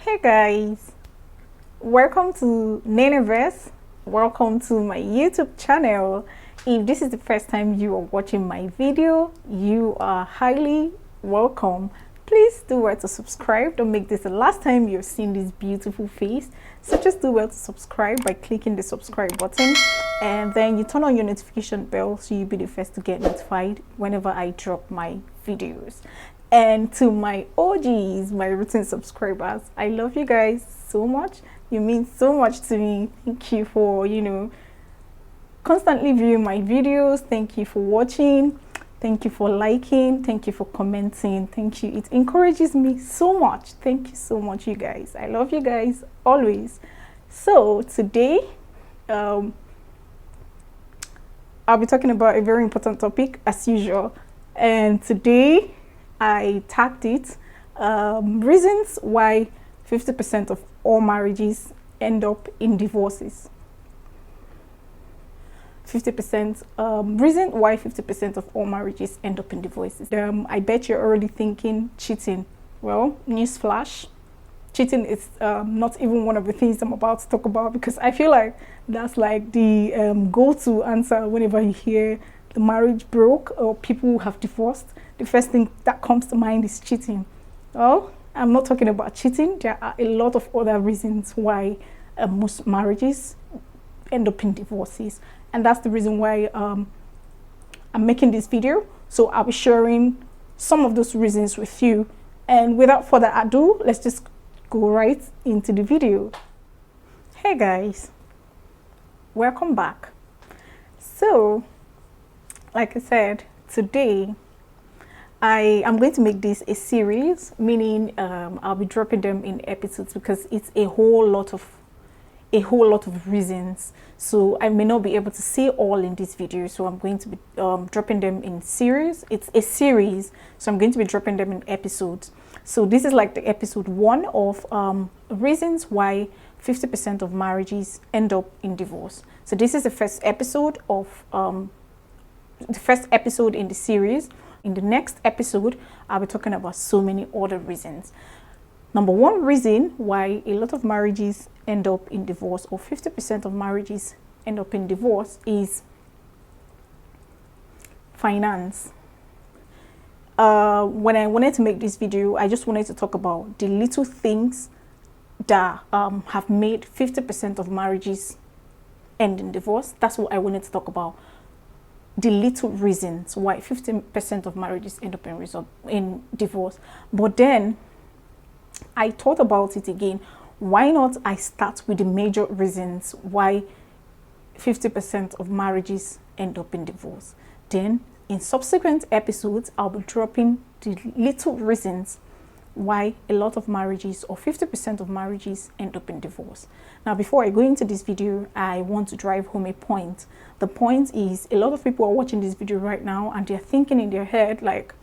Hey guys, welcome to NENEVERSE. Welcome to my YouTube channel. If this is the first time you are watching my video, you are highly welcome. Please do well to subscribe. Don't make this the last time you've seen this beautiful face. So just do well to subscribe by clicking the subscribe button, and then you turn on your notification bell so you'll be the first to get notified whenever I drop my videos. And to my OGs, my routine subscribers, I love you guys so much. You mean so much to me. Thank you for, constantly viewing my videos. Thank you for watching. Thank you for liking. Thank you for commenting. Thank you. It encourages me so much. Thank you so much, you guys. I love you guys always. So today, I'll be talking about a very important topic as usual. And today, I tagged it reasons why 50% of all marriages end up in divorces. 50% reason why 50% of all marriages end up in divorces. I bet you're already thinking cheating. Well, newsflash, cheating is not even one of the things I'm about to talk about, because I feel like that's like the go-to answer whenever you hear the marriage broke or people have divorced. The first thing that comes to mind is cheating. Well, I'm not talking about cheating. There are a lot of other reasons why most marriages end up in divorces. And that's the reason why I'm making this video. So I'll be sharing some of those reasons with you. And without further ado, let's just go right into the video. Hey guys, welcome back. So, like I said, today I am going to make this a series, meaning I'll be dropping them in episodes because it's a whole lot of reasons. So I may not be able to say all in this video, so I'm going to be dropping them in series. It's a series, so I'm going to be dropping them in episodes. So this is like the episode 1 of reasons why 50% of marriages end up in divorce. So this is the first episode of in the series. In the next episode, I'll be talking about so many other reasons. Number 1 reason why a lot of marriages end up in divorce, or 50% of marriages end up in divorce, is finance. When I wanted to make this video, I just wanted to talk about the little things that have made 50% of marriages end in divorce. That's what I wanted to talk about. The little reasons why 50% of marriages end up in divorce. But then I thought about it again. Why not I start with the major reasons why 50% of marriages end up in divorce? Then in subsequent episodes, I'll be dropping the little reasons why a lot of marriages, or 50% of marriages, end up in divorce. Now, before I go into this video, I want to drive home a point. The point is, a lot of people are watching this video right now and they're thinking in their head like,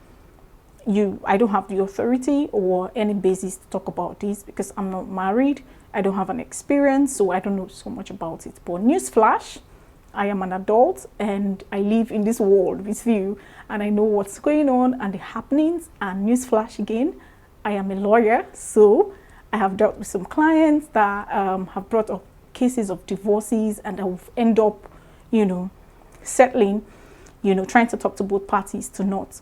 I don't have the authority or any basis to talk about this because I'm not married. I don't have an experience, so I don't know so much about it. But newsflash, I am an adult and I live in this world with you, and I know what's going on and the happenings. And newsflash again, I am a lawyer, so I have dealt with some clients that have brought up cases of divorces, and that will end up, settling, trying to talk to both parties to not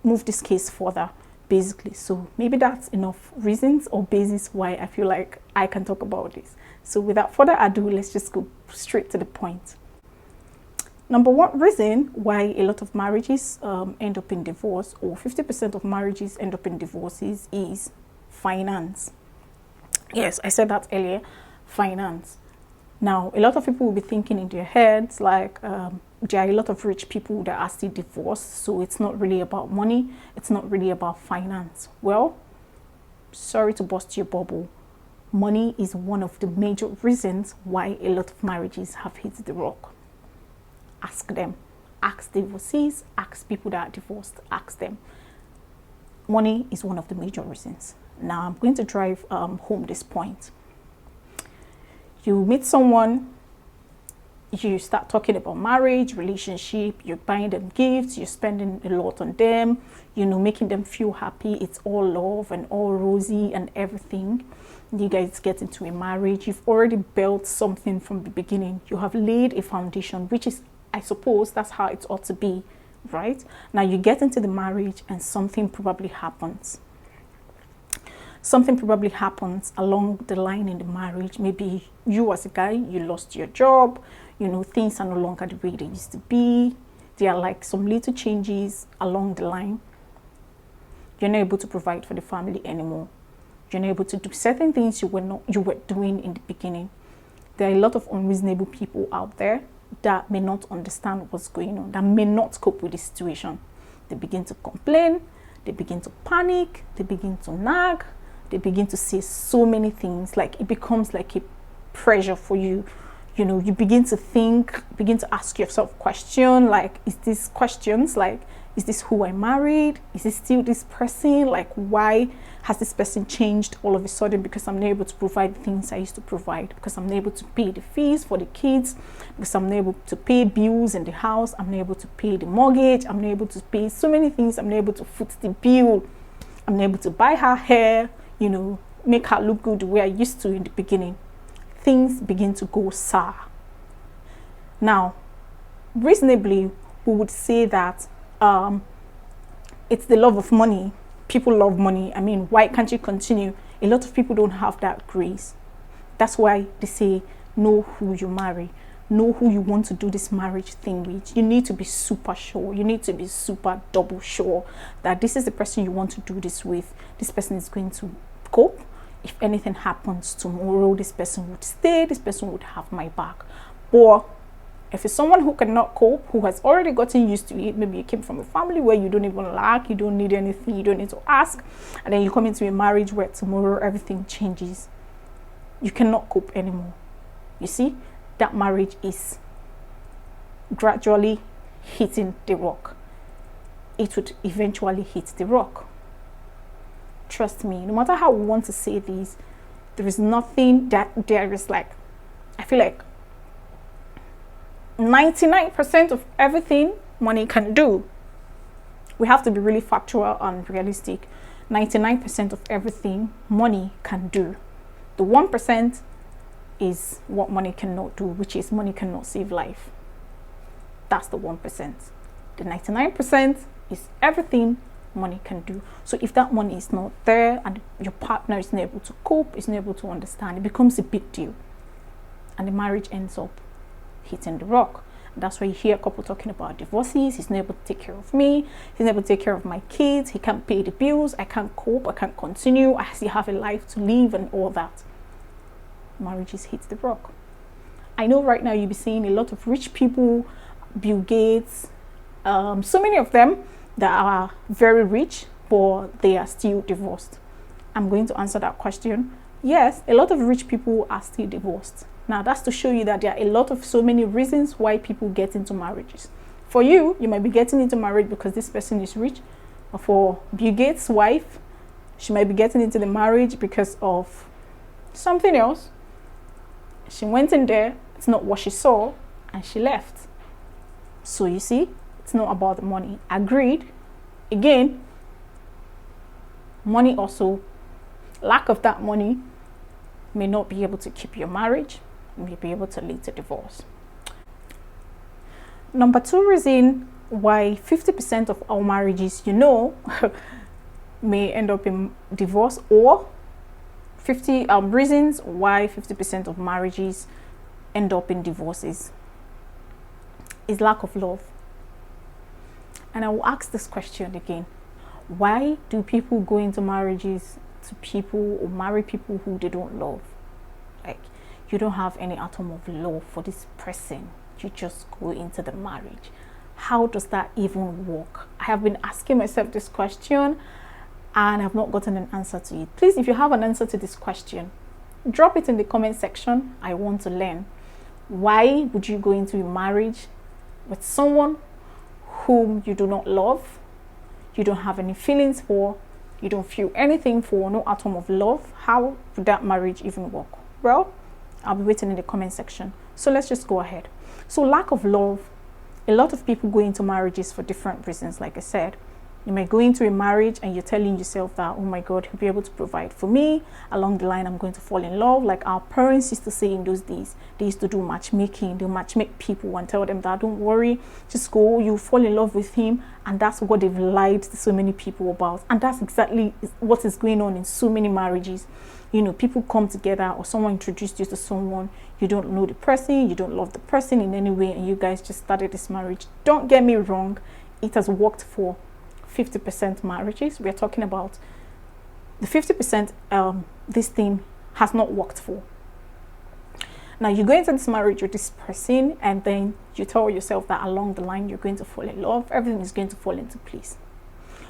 move this case further, basically. So maybe that's enough reasons or basis why I feel like I can talk about this. So without further ado, let's just go straight to the point. Number 1 reason why a lot of marriages end up in divorce, or 50% of marriages end up in divorces, is finance. Yes, I said that earlier, finance. Now, a lot of people will be thinking in their heads like, there are a lot of rich people that are still divorced, so it's not really about money, it's not really about finance. Well, sorry to burst your bubble. Money is one of the major reasons why a lot of marriages have hit the rock. Ask them. Ask divorcees, ask people that are divorced, ask them. Money is one of the major reasons. Now, I'm going to drive home this point. You meet someone, you start talking about marriage, relationship, you're buying them gifts, you're spending a lot on them, making them feel happy. It's all love and all rosy and everything. You guys get into a marriage. You've already built something from the beginning. You have laid a foundation, which is, I suppose, that's how it ought to be, right? Now you get into the marriage and something probably happens. Something probably happens along the line in the marriage. Maybe you as a guy, you lost your job, things are no longer the way they used to be. There are like some little changes along the line. You're not able to provide for the family anymore. You're not able to do certain things you were doing in the beginning. There are a lot of unreasonable people out there that may not understand what's going on, that may not cope with the situation. They begin to complain, they begin to panic, they begin to nag, they begin to say so many things. Like it becomes like a pressure for you. You begin to think, begin to ask yourself questions like, is this who I married? Is it still this person? Like, why has this person changed all of a sudden? Because I'm not able to provide the things I used to provide, because I'm not able to pay the fees for the kids, because I'm not able to pay bills in the house, I'm not able to pay the mortgage, I'm not able to pay so many things, I'm not able to foot the bill, I'm not able to buy her hair, make her look good the way I used to in the beginning. Things begin to go sour. Now, reasonably, we would say that it's the love of money. People love money. I mean, why can't you continue? A lot of people don't have that grace. That's why they say, know who you marry. Know who you want to do this marriage thing with. You need to be super sure. You need to be super double sure that this is the person you want to do this with. This person is going to cope. If anything happens tomorrow, this person would stay. This person would have my back. Or if it's someone who cannot cope, who has already gotten used to it, maybe you came from a family where you don't even lack, you don't need anything, you don't need to ask, and then you come into a marriage where tomorrow everything changes. You cannot cope anymore. You see, that marriage is gradually hitting the rock. It would eventually hit the rock. Trust me, no matter how we want to say this, there is nothing that there is like, I feel like 99% of everything money can do. We have to be really factual and realistic. 99% of everything money can do. The 1% is what money cannot do, which is money cannot save life. That's the 1%. The 99% is everything money can do. So if that money is not there and your partner is not able to cope, is not able to understand, it becomes a big deal. And the marriage ends up hitting the rock. And that's why you hear a couple talking about divorces. He's not able to take care of me. He's not able to take care of my kids. He can't pay the bills. I can't cope. I can't continue. I still have a life to live and all that. Marriages hit the rock. I know right now you'll be seeing a lot of rich people, Bill Gates, so many of them that are very rich, but they are still divorced. I'm going to answer that question. Yes, a lot of rich people are still divorced. Now, that's to show you that there are so many reasons why people get into marriages. For you, you might be getting into marriage because this person is rich. Or for Bill Gates' wife, she might be getting into the marriage because of something else. She went in there, it's not what she saw, and she left. So you see, it's not about the money. Agreed. Again, money also, lack of that money may not be able to keep your marriage, may be able to lead to divorce. Number 2 reason why 50% of all marriages may end up in divorce, or 50 reasons why 50% of marriages end up in divorces, is lack of love. And I will ask this question again. Why do people go into marriages to people or marry people who they don't love? Like, you don't have any atom of love for this person. You just go into the marriage. How does that even work? I have been asking myself this question and I've not gotten an answer to it. Please, if you have an answer to this question, drop it in the comment section. I want to learn. Why would you go into a marriage with someone whom you do not love, you don't have any feelings for, you don't feel anything for, no atom of love? How would that marriage even work? Well, I'll be waiting in the comment section. So let's just go ahead. So lack of love, a lot of people go into marriages for different reasons. Like I said, you might go into a marriage and you're telling yourself that, oh my God, he'll be able to provide for me. Along the line, I'm going to fall in love. Like our parents used to say in those days, they used to do matchmaking. They'll matchmake people and tell them that, don't worry, just go, you fall in love with him. And that's what they've lied to so many people about. And that's exactly what is going on in so many marriages. You know, people come together, or someone introduced you to someone, you don't know the person, you don't love the person in any way, and you guys just started this marriage. Don't get me wrong, it has worked for 50% marriages. We're talking about the 50% this thing has not worked for. Now you go into this marriage with this person, and then you tell yourself that along the line you're going to fall in love, everything is going to fall into place.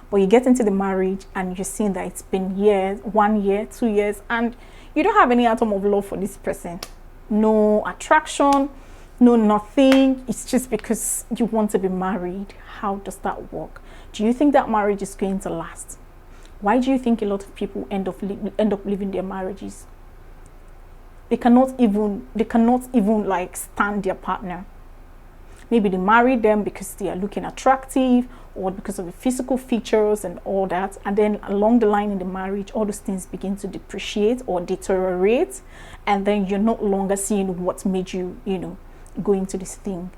But you get into the marriage and you're seeing that it's been years, 1 year, 2 years, and you don't have any atom of love for this person. No attraction, no nothing. It's just because you want to be married. How does that work? Do you think that marriage is going to last? Why do you think a lot of people end up leaving their marriages? They cannot even like stand their partner. Maybe they marry them because they are looking attractive, or because of the physical features and all that. And then along the line in the marriage, all those things begin to depreciate or deteriorate. And then you're no longer seeing what made you, go into this thing.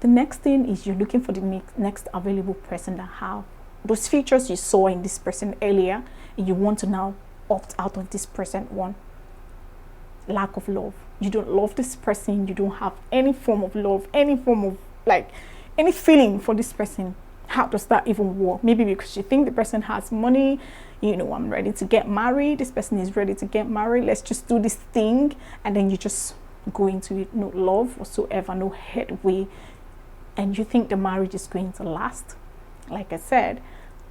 The next thing is you're looking for the next available person that have those features you saw in this person earlier, and you want to now opt out of this present one. Lack of love. You don't love this person. You don't have any form of love, any form of any feeling for this person. How does that even work? Maybe because you think the person has money, I'm ready to get married. This person is ready to get married. Let's just do this thing. And then you just go into it, no love whatsoever, no headway. And you think the marriage is going to last. Like I said,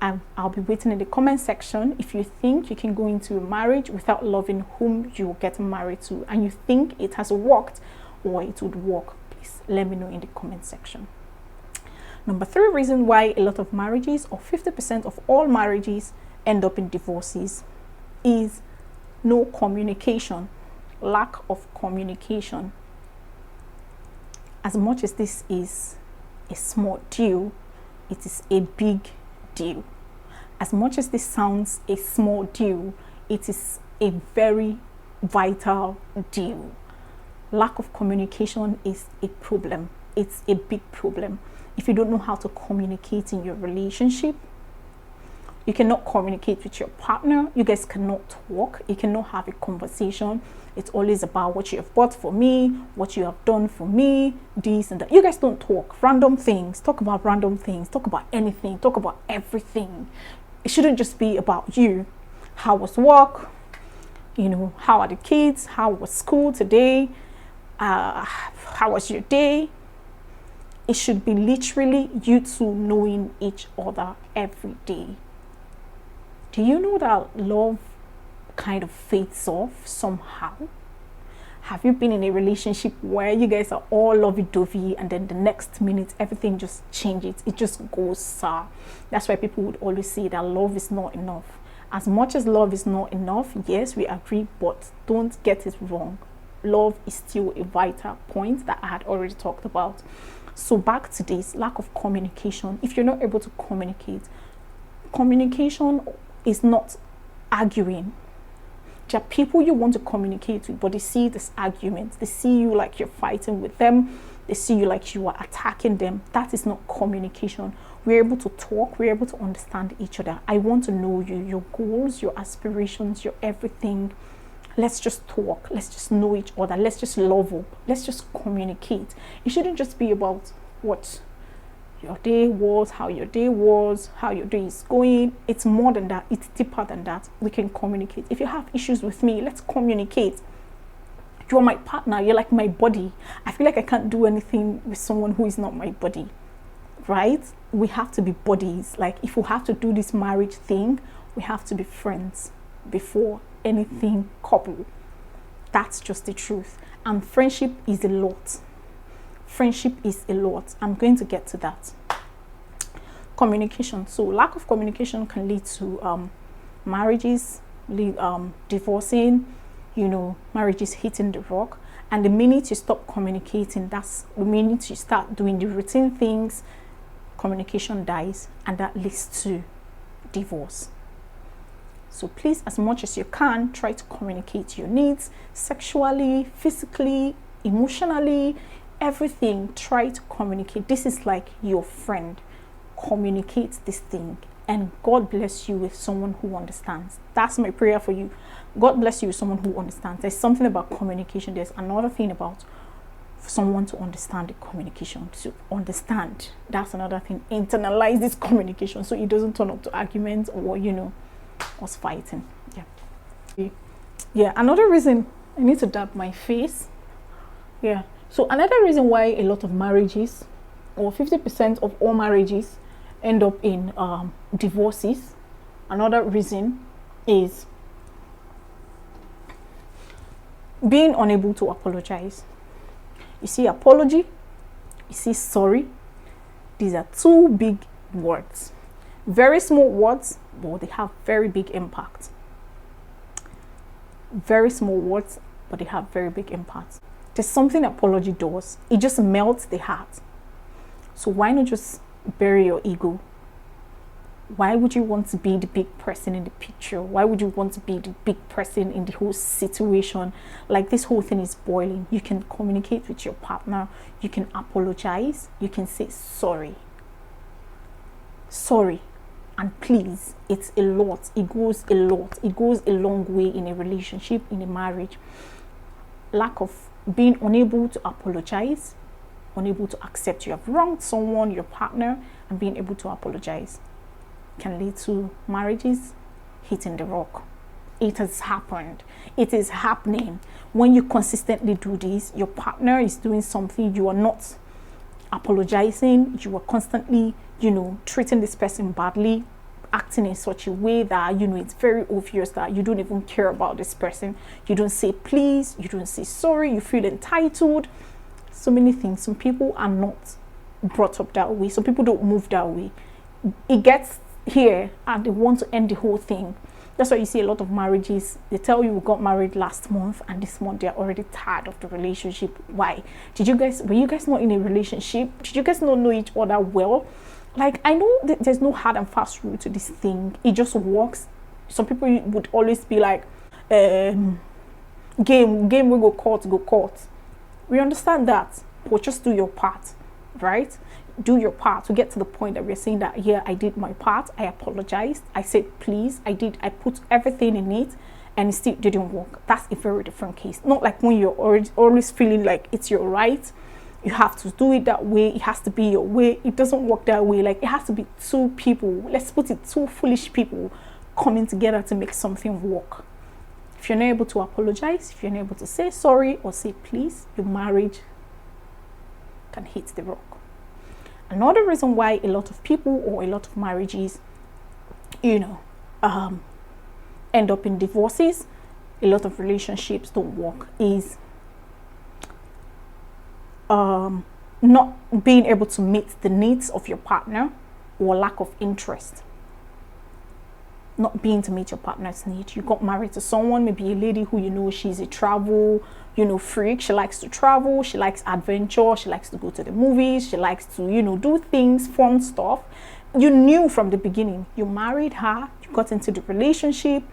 I'll be waiting in the comment section. If you think you can go into a marriage without loving whom you're getting married to, and you think it has worked or it would work, please let me know in the comment section. Number 3 reason why a lot of marriages, or 50% of all marriages, end up in divorces is no communication, lack of communication. As much as this is a small deal, it is a big deal. As much as this sounds a small deal, it is a very vital deal. Lack of communication is a problem. It's a big problem. If you don't know how to communicate in your relationship, you cannot communicate with your partner. You guys cannot talk. You cannot have a conversation. It's always about what you have bought for me, what you have done for me, this and that. You guys don't talk. Random things. Talk about random things. Talk about anything. Talk about everything. It shouldn't just be about you. How was work? How are the kids? How was school today? How was your day? It should be literally you two knowing each other every day. Do you know that love kind of fades off somehow? Have you been in a relationship where you guys are all lovey-dovey, and then the next minute everything just changes? It just goes sour. That's why people would always say that love is not enough. As much as love is not enough, yes, we agree, but don't get it wrong. Love is still a vital point that I had already talked about. So back to this, lack of communication. If you're not able to communicate, communication is not arguing. There are people you want to communicate with, but they see this argument. They see you like you're fighting with them. They see you like you are attacking them. That is not communication. We're able to talk. We're able to understand each other. I want to know you, your goals, your aspirations, your everything. Let's just talk. Let's just know each other. Let's just love up. Let's just communicate. It shouldn't just be about what your day was, how your day was, how your day is going. It's more than that. It's deeper than that. We can communicate. If you have issues with me, let's communicate. You're my partner. You're like my body. I feel like I can't do anything with someone who is not my body, right? We have to be buddies. Like if we have to do this marriage thing, we have to be friends before anything couple. That's just the truth. And friendship is a lot. Friendship is a lot. I'm going to get to that. Communication. So lack of communication can lead to marriages divorcing, marriages hitting the rock. And the minute you stop communicating, that's the minute you start doing the routine things, communication dies, and that leads to divorce. So please, as much as you can, try to communicate your needs sexually, physically, emotionally, everything. Try to communicate. This is like your friend. Communicate this thing, and God bless you with someone who understands. That's my prayer for you. God bless you with someone who understands. There's something about communication. There's another thing about someone to understand the communication, to understand. That's another thing. Internalize this communication so it doesn't turn up to arguments or, you know, us fighting. Yeah, another reason, I need to dab my face. Yeah, so another reason why a lot of marriages, or 50% of all marriages, end up in divorces, another reason is being unable to apologize. You see apology, you see sorry. These are two big words. Very small words, but they have very big impact. Very small words, but they have very big impact. There's something apology does. It just melts the heart. So why not just bury your ego? Why would you want to be the big person in the picture? Why would you want to be the big person in the whole situation? Like, this whole thing is boiling. You can communicate with your partner. You can apologize. You can say sorry. Sorry. And please, it's a lot. It goes a lot. It goes a long way in a relationship, in a marriage. Lack of being unable to apologize, unable to accept you have wronged someone, your partner, and being able to apologize can lead to marriages hitting the rock. It has happened. It is happening. When you consistently do this, your partner is doing something, you are not apologizing, you are constantly, you know, treating this person badly, acting in such a way that, you know, it's very obvious that you don't even care about this person. You don't say please, you don't say sorry, you feel entitled. So many things. Some people are not brought up that way. Some people don't move that way. It gets here and they want to end the whole thing. That's why you see a lot of marriages, they tell you we got married last month and this month they're already tired of the relationship. Why? Were you guys not in a relationship? Did you guys not know each other well? Like, I know that there's no hard and fast rule to this thing. It just works. Some people would always be like, game we go court. We understand that, but just do your part, right? Do your part to get to the point that we're saying that, yeah, I did my part, I apologized, I said please, I put everything in it, and it still didn't work. That's a very different case. Not like when you're always feeling like it's your right, you have to do it that way, it has to be your way. It doesn't work that way. Like, it has to be two people, let's put it, two foolish people coming together to make something work. If you're not able to apologize, if you're not able to say sorry or say please, your marriage can hit the rock. Another reason why a lot of people or a lot of marriages, you know, end up in divorces, a lot of relationships don't work, is not being able to meet the needs of your partner, or lack of interest. Not being to meet your partner's need. You got married to someone, maybe a lady who, you know, she's a travel, you know, freak. She likes to travel, she likes adventure, she likes to go to the movies, she likes to, you know, do things, fun stuff. You knew from the beginning. You married her, you got into the relationship,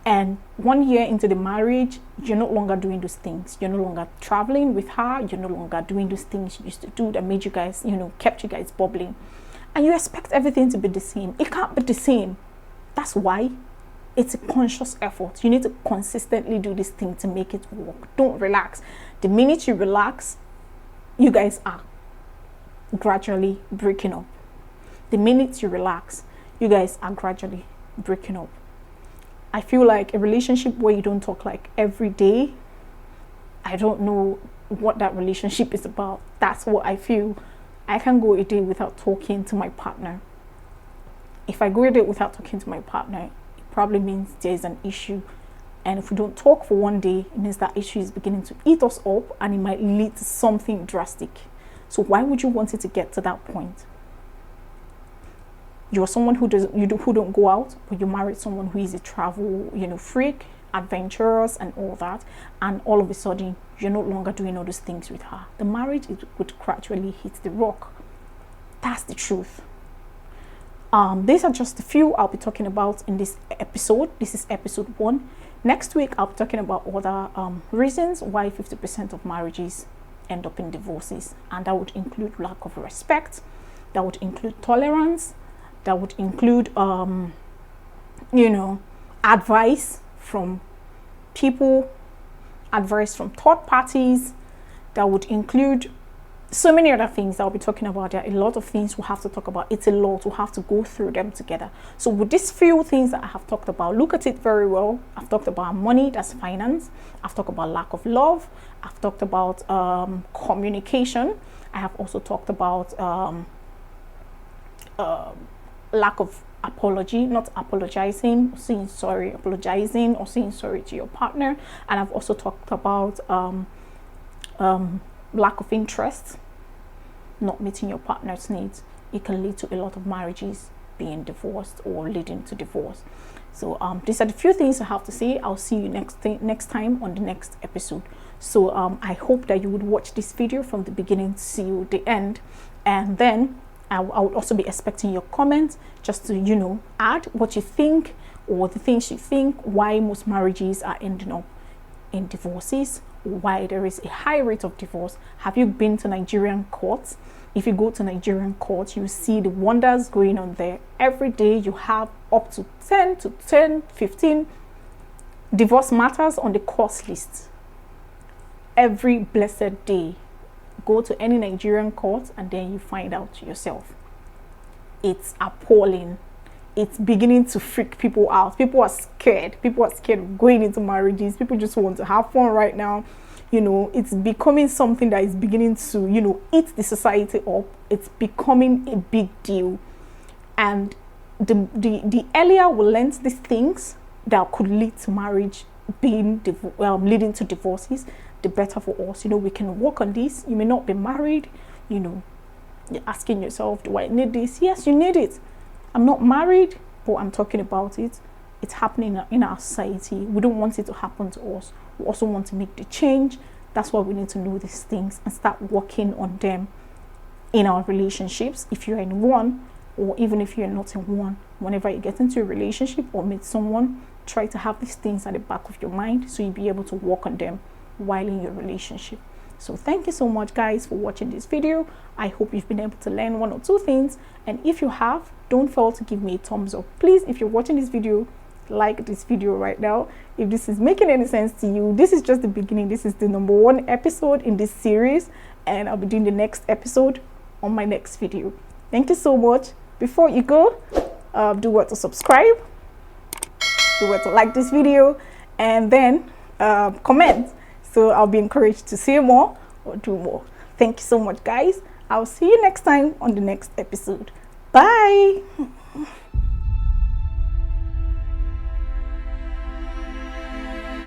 and 1 year into the marriage, you're no longer doing those things. You're no longer traveling with her, you're no longer doing those things you used to do that made you guys, you know, kept you guys bubbling. And you expect everything to be the same. It can't be the same. That's why it's a conscious effort. You need to consistently do this thing to make it work. Don't relax. The minute you relax, you guys are gradually breaking up. The minute you relax, you guys are gradually breaking up. I feel like a relationship where you don't talk like every day, I don't know what that relationship is about. That's what I feel. I can go a day without talking to my partner. If I go a day without talking to my partner, it probably means there's an issue. And if we don't talk for 1 day, it means that issue is beginning to eat us up, and it might lead to something drastic. So why would you want it to get to that point? You're someone who don't go out, but you married someone who is a travel, you know, freak, adventurous and all that, and all of a sudden you're no longer doing all those things with her, the marriage would gradually hit the rock. That's the truth. These are just a few I'll be talking about in this episode. This is episode 1. Next week I'll be talking about other reasons why 50% of marriages end up in divorces, and that would include lack of respect, that would include tolerance, that would include advice from people, advice from third parties, that would include so many other things I'll be talking about. There are a lot of things we'll have to talk about. It's a lot. We'll have to go through them together. So with these few things that I have talked about, look at it very well. I've talked about money, that's finance. I've talked about lack of love. I've talked about communication. I have also talked about lack of apology, not apologizing, saying sorry, apologizing or saying sorry to your partner. And I've also talked about lack of interest, not meeting your partner's needs. It can lead to a lot of marriages being divorced or leading to divorce. So these are the few things I have to say. I'll see you next time on the next episode. So I hope that you would watch this video from the beginning to see the end, and then I would also be expecting your comments, just to add what you think or the things you think, why most marriages are ending up in divorces, why there is a high rate of divorce. Have you been to Nigerian courts? If you go to Nigerian courts, you see the wonders going on there. Every day you have up to 15 divorce matters on the court list. Every blessed day. Go to any Nigerian court and then you find out yourself. It's appalling. It's beginning to freak people out. People are scared. People are scared of going into marriages. People just want to have fun right now. It's becoming something that is beginning to, eat the society up. It's becoming a big deal. And the earlier we learn these things that could lead to marriage being leading to divorces, the better for us. We can work on this. You may not be married. You're asking yourself, do I need this? Yes, you need it. I'm not married, but I'm talking about it. It's happening in our society. We don't want it to happen to us. We also want to make the change. That's why we need to know these things and start working on them in our relationships. If you're in one, or even if you're not in one, whenever you get into a relationship or meet someone, try to have these things at the back of your mind so you'll be able to work on them while in your relationship. So thank you so much, guys, for watching this video. I hope you've been able to learn 1 or 2 things, and if you have, don't fail to give me a thumbs up. Please, if you're watching this video, like this video right now. If this is making any sense to you, this is just the beginning. This is the number 1 episode in this series, and I'll be doing the next episode on my next video. Thank you so much. Before you go, do what to subscribe, do what to like this video, and then comment, so I'll be encouraged to see more or do more. Thank you so much, guys. I'll see you next time on the next episode. Bye.